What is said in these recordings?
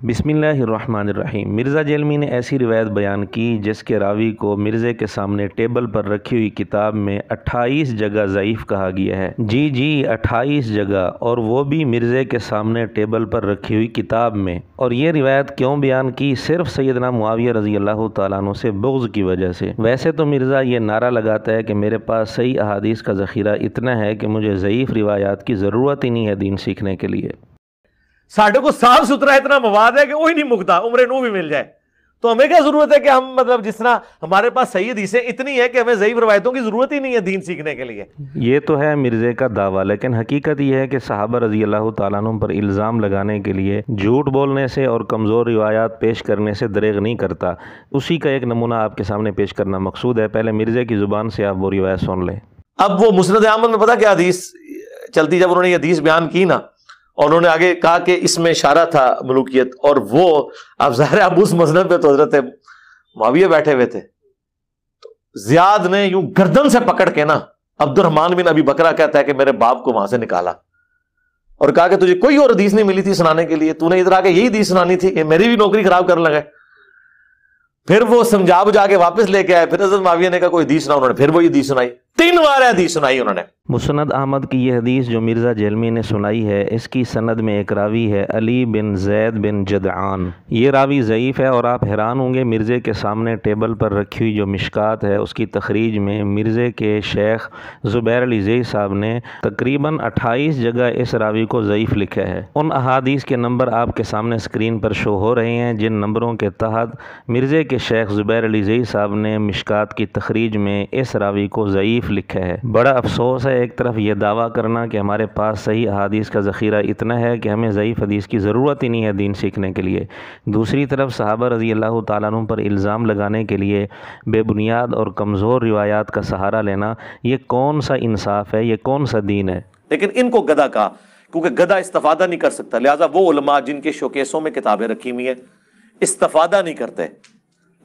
बिस्मिल्लाहिर्रहमानिर्रहीम। मिर्ज़ा जेलमी ने ऐसी रिवायत बयान की जिसके रावी को मिर्ज़े के सामने टेबल पर रखी हुई किताब में 28 जगह ज़ईफ़ कहा गया है। जी 28 जगह, और वो भी मिर्ज़े के सामने टेबल पर रखी हुई किताब में। और ये रिवायत क्यों बयान की? सिर्फ सैयदना मुआविया रज़ी अल्लाह तआला अन्हु से बुग़्ज़ की वजह से। वैसे तो मिर्ज़ा ये नारा लगाता है कि मेरे पास सही अहादीस का ज़ख़ीरा इतना है कि मुझे ज़ईफ़ रिवायात की ज़रूरत ही नहीं है दीन सीखने के लिए। साढ़े को साफ सुथरा इतना मवाद है कि वही नहीं मुकता, उम्र नू भी मिल जाए तो हमें क्या जरूरत है कि हम मतलब जिस तरह हमारे पास सही हदीसें इतनी है कि हमें ज़ईफ़ रवायतों की जरूरत ही नहीं है दीन सीखने के लिए। ये तो है मिर्ज़े का दावा, लेकिन हकीकत ये है कि सहाबा रज़ी अल्लाह तआला अन्हुम पर इल्ज़ाम लगाने के लिए झूठ बोलने से और कमज़ोर रिवायात पेश करने से दरेग नहीं करता। उसी का एक नमूना आपके सामने पेश करना मकसूद है। पहले मिर्ज़े की ज़ुबान से आप वो रिवायत सुन लें। अब वो मुस्नद अहमद में पता क्या हदीस चलती, जब उन्होंने ये हदीस बयान की ना और उन्होंने आगे कहा कि इसमें इशारा था मलूकियत, और वो अब ज़ाहिर है अब उस मसनद पे तो हज़रत मुआविया बैठे हुए थे, तो ज़ियाद ने यूं गर्दन से पकड़ के ना अब्दुर्रहमान बिन अबी बकरा कहता है कि मेरे बाप को वहां से निकाला और कहा कि तुझे कोई और हदीस नहीं मिली थी सुनाने के लिए, तूने इधर आके यही हदीस सुनानी थी, कि मेरी भी नौकरी खराब करने लगे। फिर वो समझा बुझा के वापस लेके आए, फिर हज़रत मुआविया ने कहा कोई हदीस सुना, उन्होंने फिर वो हदीस सुनाई, 3 बार हदीस सुनाई उन्होंने। मुस्नद अहमद की ये हदीस जो मिर्ज़ा जेलमी ने सुनाई है, इसकी सनद में एक रावी है अली बिन ज़ैद बिन जदआन। ये रावी ज़ईफ़ है और आप हैरान होंगे मिर्ज़े के सामने टेबल पर रखी हुई जो मिशकात है उसकी तखरीज में मिर्ज़े के शेख ज़ुबैर अली ज़ई साहब ने तकरीबन 28 जगह इस रावी को ज़ईफ़ लिखा है। उन अहादीस के नंबर आपके सामने स्क्रीन पर शो हो रहे हैं जिन नंबरों के तहत मिर्ज़े के शेख ज़ुबैर अली ज़ई साहब ने मिशकात की तखरीज में इस रावी को ज़ईफ़ लिखा है। बड़ा अफसोस है एक तरफ ये दावा करना कि हमारे पास सही अहादीस का ज़ख़ीरा इतना है कि हमें ज़ईफ़ हदीस की ज़रूरत ही नहीं है दीन सीखने के लिए, दूसरी तरफ सहाबा रज़ी अल्लाह तआला अन्हुम पर इल्ज़ाम लगाने के लिए बेबुनियाद और कमज़ोर रिवायात का सहारा लेना, ये कौन सा इंसाफ है, ये कौन सा दीन है? लेकिन इनको गधा कहा क्योंकि गधा इस्तिफादा नहीं कर सकता, लिहाजा वो उलमा जिनके शोकेसों में किताबें रखी हुई हैं इस्तिफादा नहीं करते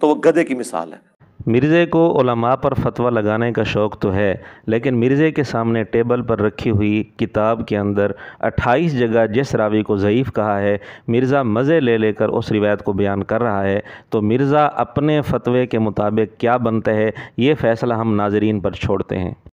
तो वो गधे की मिसाल है। मिर्ज़े को उलमा पर फतवा लगाने का शौक़ तो है, लेकिन मिर्ज़े के सामने टेबल पर रखी हुई किताब के अंदर 28 जगह जिस रावी को ज़ईफ़ कहा है, मिर्ज़ा मज़े ले लेकर उस रिवायत को बयान कर रहा है, तो मिर्ज़ा अपने फतवे के मुताबिक क्या बनता है ये फ़ैसला हम नाज़रीन पर छोड़ते हैं।